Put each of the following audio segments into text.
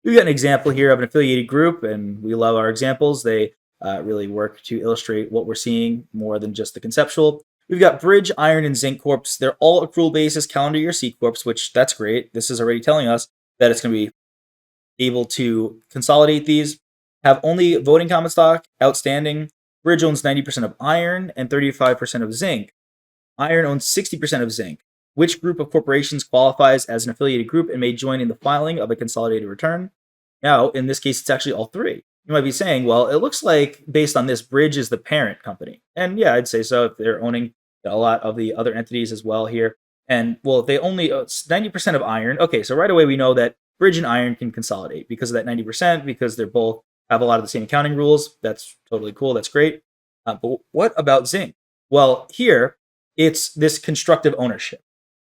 We've got an example here of an affiliated group, and we love our examples. They really work to illustrate what we're seeing more than just the conceptual. We've got Bridge, Iron, and Zinc Corps. They're all accrual basis calendar year C Corps, which that's great. This is already telling us that it's going to be able to consolidate these, have only voting common stock outstanding. Bridge owns 90% of Iron and 35% of Zinc. Iron owns 60% of Zinc. Which group of corporations qualifies as an affiliated group and may join in the filing of a consolidated return? Now, in this case, it's actually all three. You might be saying, well, it looks like based on this, Bridge is the parent company. And yeah, I'd say so if they're owning a lot of the other entities as well here. And well, they only own 90% of Iron. Okay, so right away we know that Bridge and Iron can consolidate because of that 90%, because they're both have a lot of the same accounting rules. That's totally cool. That's great. But what about Zinc? Well, here it's this constructive ownership,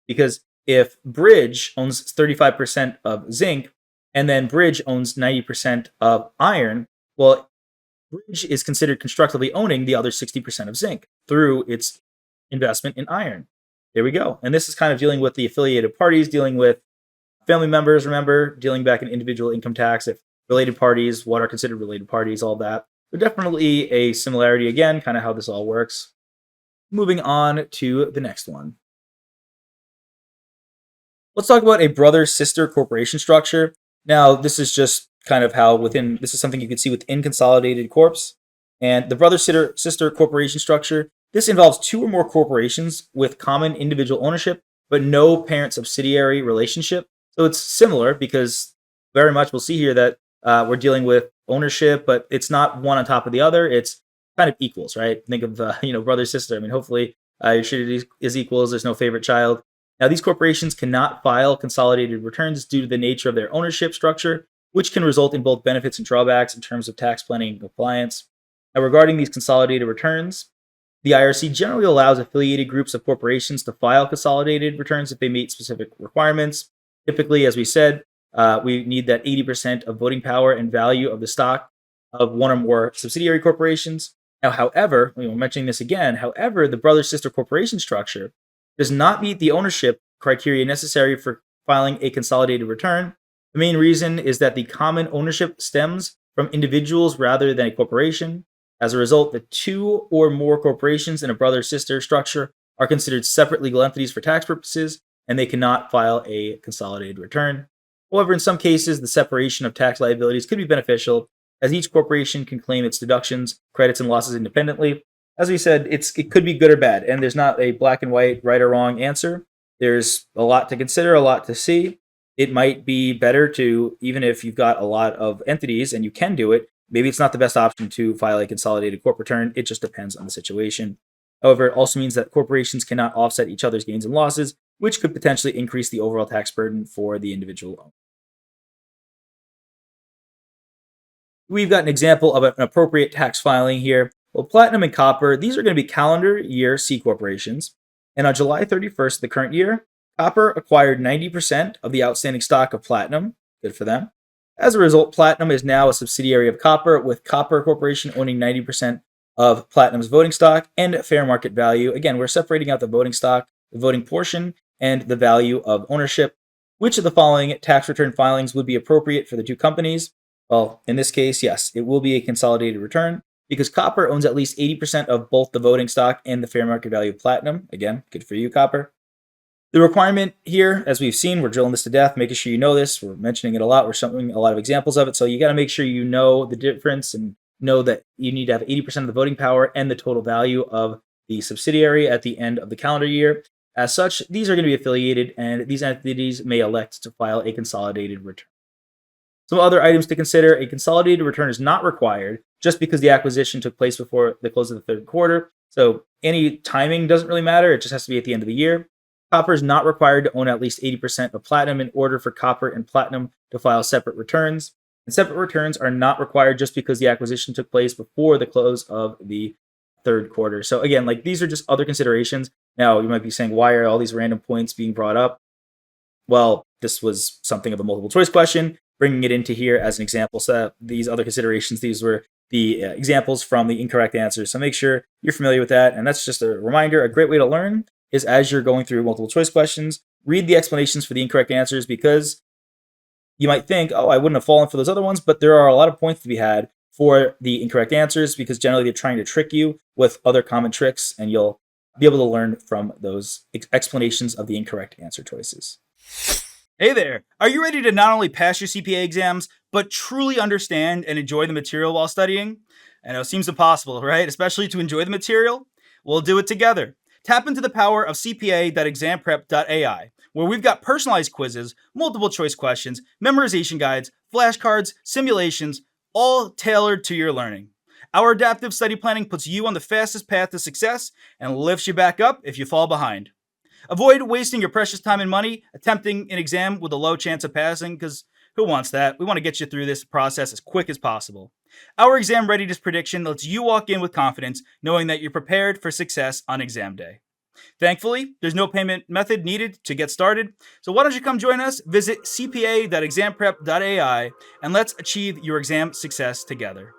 because if Bridge owns 35% of Zinc and then Bridge owns 90% of Iron, well, Bridge is considered constructively owning the other 60% of Zinc through its investment in Iron. There we go. And this is kind of dealing with the affiliated parties, dealing with family members, remember, dealing back in individual income tax, if related parties, what are considered related parties, all that. But definitely a similarity again, kind of how this all works. Moving on to the next one. Let's talk about a brother-sister corporation structure. Now, this is just kind of how this is something you can see within Consolidated Corps. And the brother-sister corporation structure, this involves two or more corporations with common individual ownership, but no parent-subsidiary relationship. So it's similar because very much we'll see here that we're dealing with ownership, but it's not one on top of the other. It's kind of equals, right? Think of brother sister. I mean, hopefully your shit is equals. There's no favorite child. Now, these corporations cannot file consolidated returns due to the nature of their ownership structure, which can result in both benefits and drawbacks in terms of tax planning and compliance. Now, regarding these consolidated returns, the IRC generally allows affiliated groups of corporations to file consolidated returns if they meet specific requirements. Typically, as we said, we need that 80% of voting power and value of the stock of one or more subsidiary corporations. Now, however, we're mentioning this again, however, the brother-sister corporation structure does not meet the ownership criteria necessary for filing a consolidated return. The main reason is that the common ownership stems from individuals rather than a corporation. As a result, the two or more corporations in a brother-sister structure are considered separate legal entities for tax purposes, and they cannot file a consolidated return. However, in some cases, the separation of tax liabilities could be beneficial, as each corporation can claim its deductions, credits, and losses independently. As we said, it could be good or bad, and there's not a black and white, right or wrong answer. There's a lot to consider, a lot to see. It might be better to, even if you've got a lot of entities and you can do it, maybe it's not the best option to file a consolidated corp return. It just depends on the situation. However, it also means that corporations cannot offset each other's gains and losses, which could potentially increase the overall tax burden for the individual owner. We've got an example of an appropriate tax filing here. Well, Platinum and Copper, these are going to be calendar year C corporations. And on July 31st of the current year, Copper acquired 90% of the outstanding stock of Platinum. Good for them. As a result, Platinum is now a subsidiary of Copper, with Copper Corporation owning 90% of Platinum's voting stock and fair market value. Again, we're separating out the voting stock, the voting portion, and the value of ownership. Which of the following tax return filings would be appropriate for the two companies? Well, in this case, yes, it will be a consolidated return because Copper owns at least 80% of both the voting stock and the fair market value of Platinum. Again, good for you, Copper. The requirement here, as we've seen, we're drilling this to death, making sure you know this. We're mentioning it a lot. We're showing a lot of examples of it. So you got to make sure you know the difference and know that you need to have 80% of the voting power and the total value of the subsidiary at the end of the calendar year. As such, these are going to be affiliated, and these entities may elect to file a consolidated return. Some other items to consider: a consolidated return is not required just because the acquisition took place before the close of the third quarter. So any timing doesn't really matter. It just has to be at the end of the year. Copper is not required to own at least 80% of Platinum in order for Copper and Platinum to file separate returns. And separate returns are not required just because the acquisition took place before the close of the third quarter. So again, like, these are just other considerations. Now, you might be saying, why are all these random points being brought up? Well, this was something of a multiple choice question, bringing it into here as an example. So these other considerations, these were the examples from the incorrect answers. So make sure you're familiar with that. And that's just a reminder. A great way to learn is, as you're going through multiple choice questions, read the explanations for the incorrect answers, because You might think, oh, I wouldn't have fallen for those other ones, but there are a lot of points to be had for the incorrect answers because generally they're trying to trick you with other common tricks, and you'll be able to learn from those explanations of the incorrect answer choices. Hey there! Are you ready to not only pass your CPA exams, but truly understand and enjoy the material while studying? I know it seems impossible, right? Especially to enjoy the material? We'll do it together. Tap into the power of CPA.Examprep.ai, where we've got personalized quizzes, multiple choice questions, memorization guides, flashcards, simulations, all tailored to your learning. Our adaptive study planning puts you on the fastest path to success and lifts you back up if you fall behind. Avoid wasting your precious time and money attempting an exam with a low chance of passing, because who wants that? We want to get you through this process as quick as possible. Our exam readiness prediction lets you walk in with confidence, knowing that you're prepared for success on exam day. Thankfully, there's no payment method needed to get started, so why don't you come join us? Visit cpa.examprep.ai and let's achieve your exam success together.